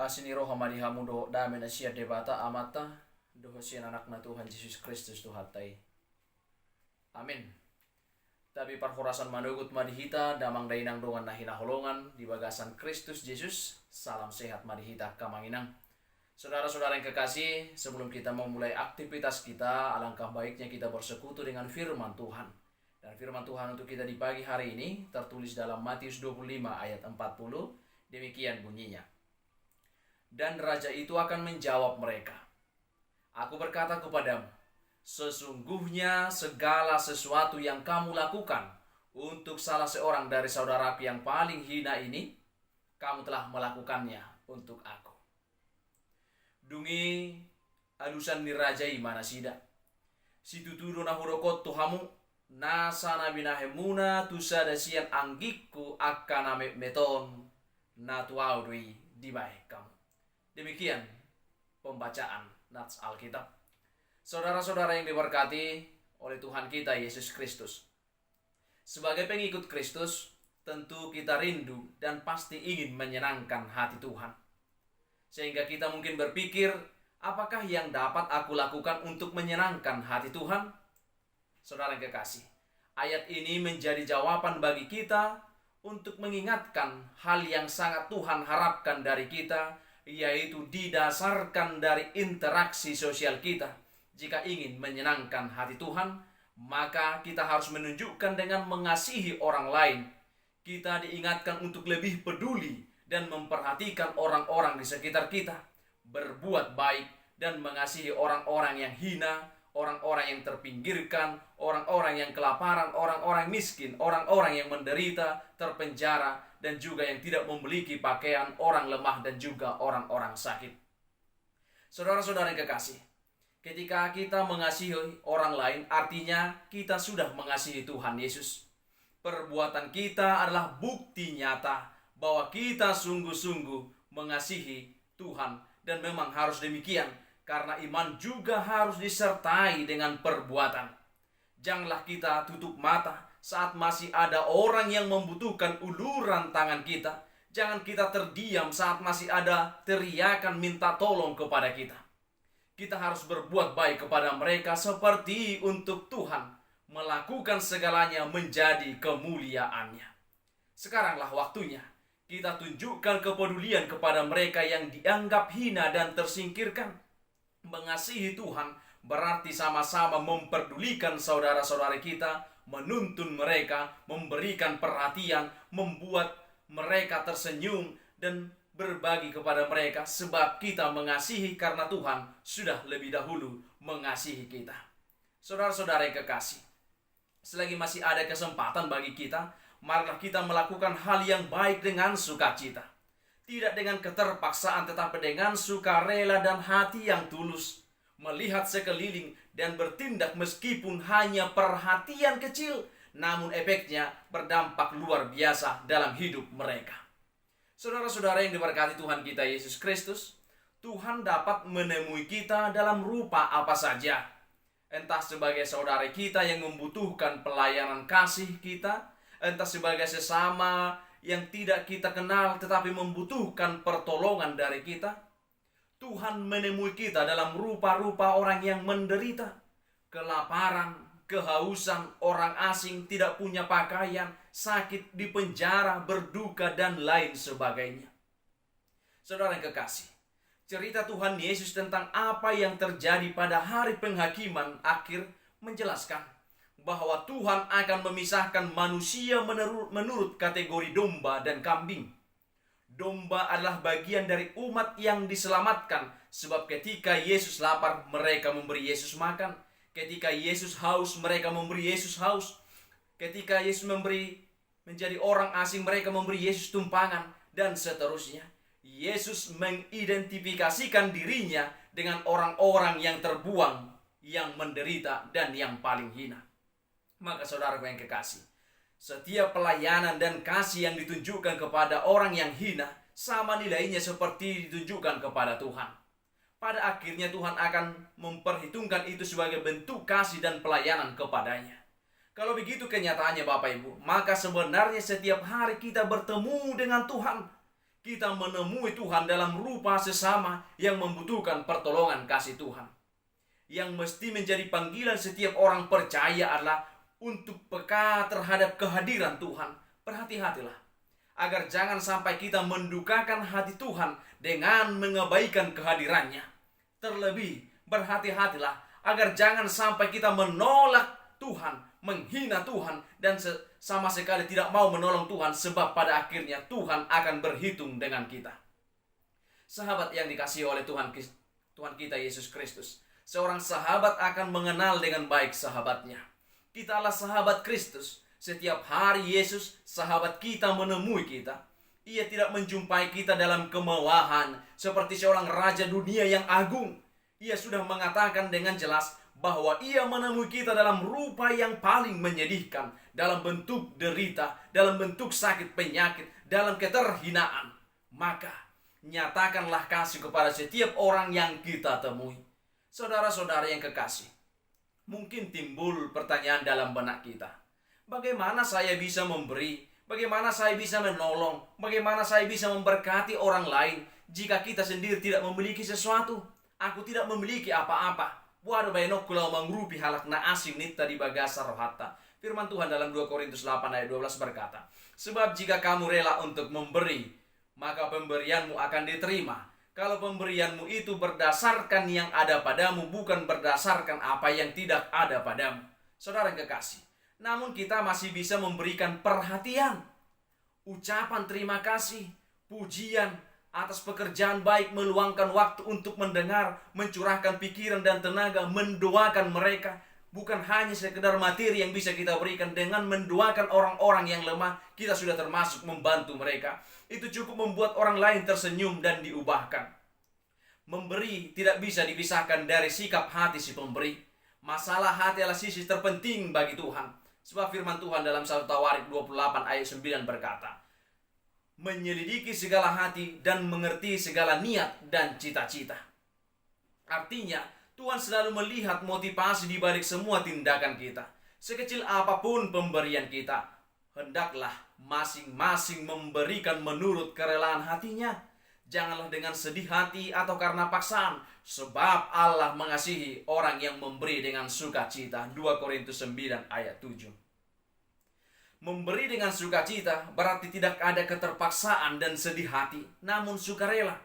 Asini roho madihamu do dame na siya debata amata doho siya anak na Tuhan Yesus Kristus Tuhatai. Amin. Tapi parhorasan manugut madihita damang dainang dongan na hinaholongan di bagasan Kristus Yesus. Salam sehat madihita kamanginang. Saudara-saudara yang kekasih, sebelum kita memulai aktivitas kita, alangkah baiknya kita bersekutu dengan firman Tuhan. Dan firman Tuhan untuk kita di pagi hari ini tertulis dalam Matius 25 ayat 40. Demikian bunyinya. Dan raja itu akan menjawab mereka, "Aku berkata kepadamu, sesungguhnya segala sesuatu yang kamu lakukan untuk salah seorang dari saudaraku yang paling hina ini, kamu telah melakukannya untuk aku." Dungi alusan ni rajai mana sida. Situtudo na hurokot tuhamu nasa nabinahemuna tusada sian anggikku akan ame meton na tuaudui di baik kamu. Demikian pembacaan Nats Alkitab. Saudara-saudara yang diberkati oleh Tuhan kita Yesus Kristus. Sebagai pengikut Kristus, tentu kita rindu dan pasti ingin menyenangkan hati Tuhan. Sehingga kita mungkin berpikir, apakah yang dapat aku lakukan untuk menyenangkan hati Tuhan? Saudara yang kekasih, ayat ini menjadi jawaban bagi kita untuk mengingatkan hal yang sangat Tuhan harapkan dari kita, yaitu didasarkan dari interaksi sosial kita. Jika ingin menyenangkan hati Tuhan, maka kita harus menunjukkan dengan mengasihi orang lain. Kita diingatkan untuk lebih peduli dan memperhatikan orang-orang di sekitar kita, berbuat baik dan mengasihi orang-orang yang hina, orang-orang yang terpinggirkan, orang-orang yang kelaparan, orang-orang miskin, orang-orang yang menderita, terpenjara, dan juga yang tidak memiliki pakaian, orang lemah, dan juga orang-orang sakit. Saudara-saudara yang kekasih, ketika kita mengasihi orang lain, artinya kita sudah mengasihi Tuhan Yesus. Perbuatan kita adalah bukti nyata bahwa kita sungguh-sungguh mengasihi Tuhan. Dan memang harus demikian, karena iman juga harus disertai dengan perbuatan. Janganlah kita tutup mata saat masih ada orang yang membutuhkan uluran tangan kita. Jangan kita terdiam saat masih ada teriakan minta tolong kepada kita. Kita harus berbuat baik kepada mereka seperti untuk Tuhan, melakukan segalanya menjadi kemuliaannya. Sekaranglah waktunya kita tunjukkan kepedulian kepada mereka yang dianggap hina dan tersingkirkan. Mengasihi Tuhan berarti sama-sama memperdulikan saudara-saudara kita, menuntun mereka, memberikan perhatian, membuat mereka tersenyum, dan berbagi kepada mereka, sebab kita mengasihi karena Tuhan sudah lebih dahulu mengasihi kita. Saudara-saudara yang kekasih, selagi masih ada kesempatan bagi kita, marilah kita melakukan hal yang baik dengan sukacita. Tidak dengan keterpaksaan, tetapi dengan sukarela dan hati yang tulus. Melihat sekeliling dan bertindak meskipun hanya perhatian kecil, namun efeknya berdampak luar biasa dalam hidup mereka. Saudara-saudara yang diberkati Tuhan kita Yesus Kristus, Tuhan dapat menemui kita dalam rupa apa saja. Entah sebagai saudara kita yang membutuhkan pelayanan kasih kita, entah sebagai sesama yang tidak kita kenal tetapi membutuhkan pertolongan dari kita. Tuhan menemui kita dalam rupa-rupa orang yang menderita, kelaparan, kehausan, orang asing, tidak punya pakaian, sakit, di penjara, berduka, dan lain sebagainya. Saudara yang kekasih, cerita Tuhan Yesus tentang apa yang terjadi pada hari penghakiman akhir menjelaskan bahwa Tuhan akan memisahkan manusia menurut kategori domba dan kambing. Domba adalah bagian dari umat yang diselamatkan, sebab ketika Yesus lapar, mereka memberi Yesus makan. Ketika Yesus haus, mereka memberi Yesus haus. Ketika Yesus menjadi orang asing, mereka memberi Yesus tumpangan, dan seterusnya. Yesus mengidentifikasikan dirinya dengan orang-orang yang terbuang, yang menderita, dan yang paling hina. Maka saudara yang kekasih, setiap pelayanan dan kasih yang ditunjukkan kepada orang yang hina sama nilainya seperti ditunjukkan kepada Tuhan. Pada akhirnya Tuhan akan memperhitungkan itu sebagai bentuk kasih dan pelayanan kepadanya. Kalau begitu kenyataannya Bapak Ibu, maka sebenarnya setiap hari kita bertemu dengan Tuhan. Kita menemui Tuhan dalam rupa sesama yang membutuhkan pertolongan kasih Tuhan. Yang mesti menjadi panggilan setiap orang percaya adalah untuk peka terhadap kehadiran Tuhan. Berhati-hatilah agar jangan sampai kita mendukakan hati Tuhan dengan mengabaikan kehadirannya. Terlebih berhati-hatilah agar jangan sampai kita menolak Tuhan, menghina Tuhan, dan sama sekali tidak mau menolong Tuhan, sebab pada akhirnya Tuhan akan berhitung dengan kita. Sahabat yang dikasihi oleh Tuhan kita Yesus Kristus, seorang sahabat akan mengenal dengan baik sahabatnya. Kita adalah sahabat Kristus. Setiap hari Yesus, sahabat kita, menemui kita. Ia tidak menjumpai kita dalam kemewahan seperti seorang raja dunia yang agung. Ia sudah mengatakan dengan jelas bahwa ia menemui kita dalam rupa yang paling menyedihkan, dalam bentuk derita, dalam bentuk sakit penyakit, dalam keterhinaan. Maka nyatakanlah kasih kepada setiap orang yang kita temui. Saudara-saudara yang kekasih, mungkin timbul pertanyaan dalam benak kita. Bagaimana saya bisa memberi? Bagaimana saya bisa menolong? Bagaimana saya bisa memberkati orang lain jika kita sendiri tidak memiliki sesuatu? Aku tidak memiliki apa-apa. Waduh bainok kulau mangrupi halak na asing nita di bagasa rohata. Firman Tuhan dalam 2 Korintus 8 ayat 12 berkata, sebab jika kamu rela untuk memberi, maka pemberianmu akan diterima. Kalau pemberianmu itu berdasarkan yang ada padamu, bukan berdasarkan apa yang tidak ada padamu. Saudara yang kekasih, namun kita masih bisa memberikan perhatian, ucapan terima kasih, pujian atas pekerjaan baik, meluangkan waktu untuk mendengar, mencurahkan pikiran dan tenaga, mendoakan mereka. Bukan hanya sekedar materi yang bisa kita berikan. Dengan mendoakan orang-orang yang lemah, kita sudah termasuk membantu mereka. Itu cukup membuat orang lain tersenyum dan diubahkan. Memberi tidak bisa dipisahkan dari sikap hati si pemberi. Masalah hati adalah sisi terpenting bagi Tuhan. Sebab firman Tuhan dalam 1 Tawarik 28 ayat 9 berkata, menyelidiki segala hati dan mengerti segala niat dan cita-cita. Artinya, Tuhan selalu melihat motivasi di balik semua tindakan kita. Sekecil apapun pemberian kita, hendaklah masing-masing memberikan menurut kerelaan hatinya. Janganlah dengan sedih hati atau karena paksaan, sebab Allah mengasihi orang yang memberi dengan sukacita. 2 Korintus 9 ayat 7. Memberi dengan sukacita berarti tidak ada keterpaksaan dan sedih hati, namun sukarela.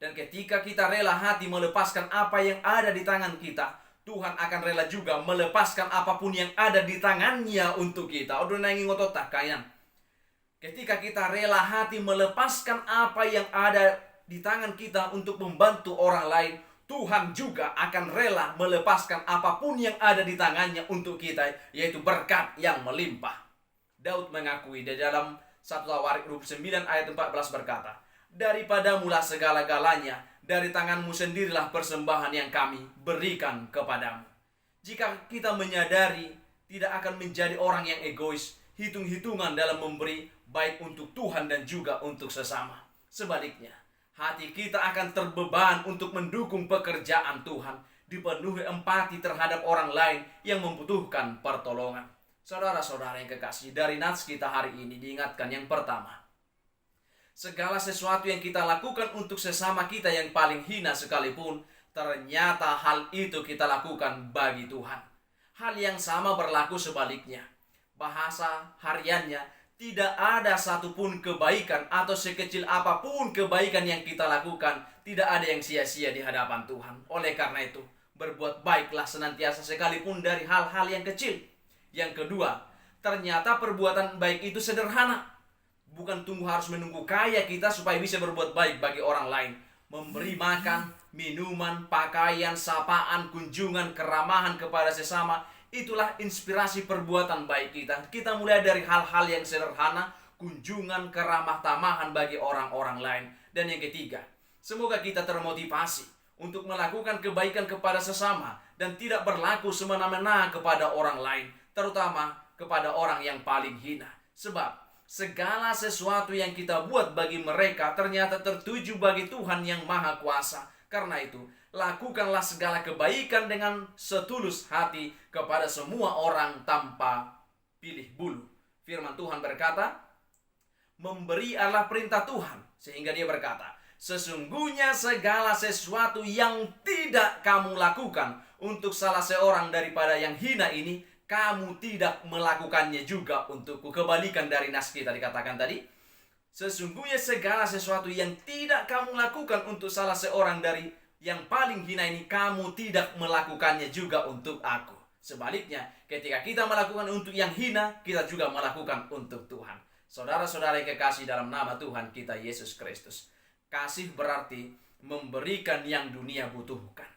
Dan ketika kita rela hati melepaskan apa yang ada di tangan kita, Tuhan akan rela juga melepaskan apapun yang ada di tangannya untuk kita. Odo nangi ngotot tak kayan. Ketika kita rela hati melepaskan apa yang ada di tangan kita untuk membantu orang lain, Tuhan juga akan rela melepaskan apapun yang ada di tangannya untuk kita, yaitu berkat yang melimpah. Daud mengakui di dalam 1 Tawarik 29 ayat 14 berkata, daripada mula segala-galanya, dari tanganmu sendirilah persembahan yang kami berikan kepadamu. Jika kita menyadari tidak akan menjadi orang yang egois, hitung-hitungan dalam memberi, baik untuk Tuhan dan juga untuk sesama. Sebaliknya, hati kita akan terbeban untuk mendukung pekerjaan Tuhan, dipenuhi empati terhadap orang lain yang membutuhkan pertolongan. Saudara-saudara yang kekasih, dari nats kita hari ini diingatkan yang pertama, segala sesuatu yang kita lakukan untuk sesama kita yang paling hina sekalipun, ternyata hal itu kita lakukan bagi Tuhan. Hal yang sama berlaku sebaliknya. Bahasa hariannya, tidak ada satupun kebaikan atau sekecil apapun kebaikan yang kita lakukan, tidak ada yang sia-sia di hadapan Tuhan. Oleh karena itu, berbuat baiklah senantiasa sekalipun dari hal-hal yang kecil. Yang kedua, ternyata perbuatan baik itu sederhana. Bukan harus menunggu kaya kita supaya bisa berbuat baik bagi orang lain. Memberi makan, minuman, pakaian, sapaan, kunjungan, keramahan kepada sesama, itulah inspirasi perbuatan baik kita. Kita mulai dari hal-hal yang sederhana, kunjungan, keramah tamahan bagi orang-orang lain. Dan yang ketiga, semoga kita termotivasi untuk melakukan kebaikan kepada sesama dan tidak berlaku semena-mena kepada orang lain, terutama kepada orang yang paling hina. Sebab segala sesuatu yang kita buat bagi mereka ternyata tertuju bagi Tuhan yang Maha Kuasa. Karena itu, lakukanlah segala kebaikan dengan setulus hati kepada semua orang tanpa pilih bulu. Firman Tuhan berkata, memberi adalah perintah Tuhan. Sehingga dia berkata, sesungguhnya segala sesuatu yang tidak kamu lakukan untuk salah seorang daripada yang hina ini, kamu tidak melakukannya juga untukku. Kebalikan dari nas kita dikatakan tadi, sesungguhnya segala sesuatu yang tidak kamu lakukan untuk salah seorang dari yang paling hina ini, kamu tidak melakukannya juga untuk aku. Sebaliknya, ketika kita melakukan untuk yang hina, kita juga melakukan untuk Tuhan. Saudara-saudara yang kekasih dalam nama Tuhan kita Yesus Kristus, kasih berarti memberikan yang dunia butuhkan.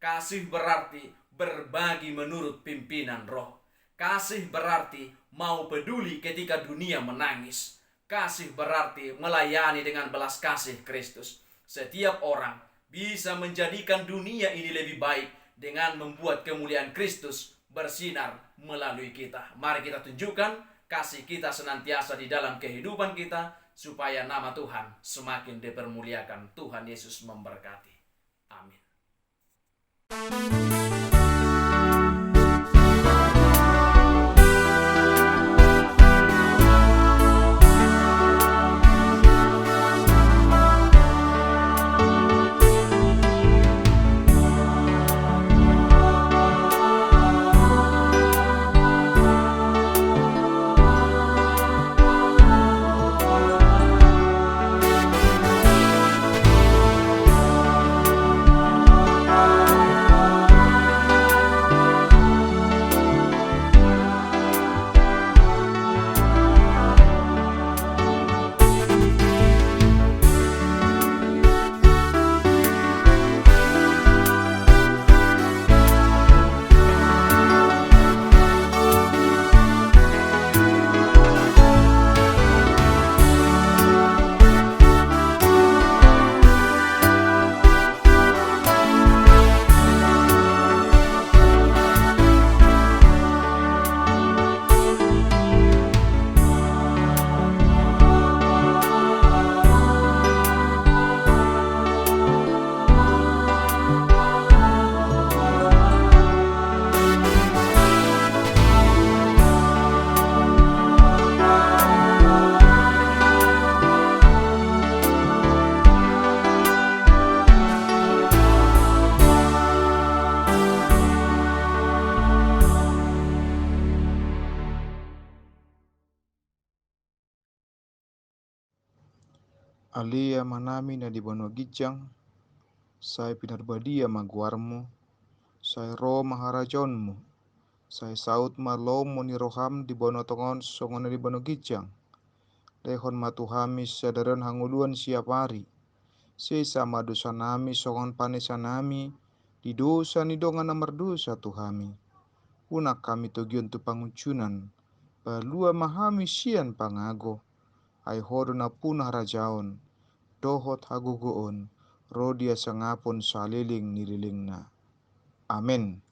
Kasih berarti berbagi menurut pimpinan roh. Kasih berarti mau peduli ketika dunia menangis. Kasih berarti melayani dengan belas kasih Kristus. Setiap orang bisa menjadikan dunia ini lebih baik dengan membuat kemuliaan Kristus bersinar melalui kita. Mari kita tunjukkan kasih kita senantiasa di dalam kehidupan kita, supaya nama Tuhan semakin dipermuliakan. Tuhan Yesus memberkati. Amin. Alia manami na di bono gijang, sai pinarbadia maguarmu, sai ro maharajonmu, sai saut malomo ni roham di bono tongon songona di bono gijang, lehon matuhami sadaron hanguluan siap hari, sesama dosa nami songon panesa nami, di dosa ni dongan namar dosa tuhami, unak kami togion tu panguncunan, balua mahami sian pangago, ai hodo na punah rajaon, dohot hagugoon, rodia sangapon saliling nililingna. Amin.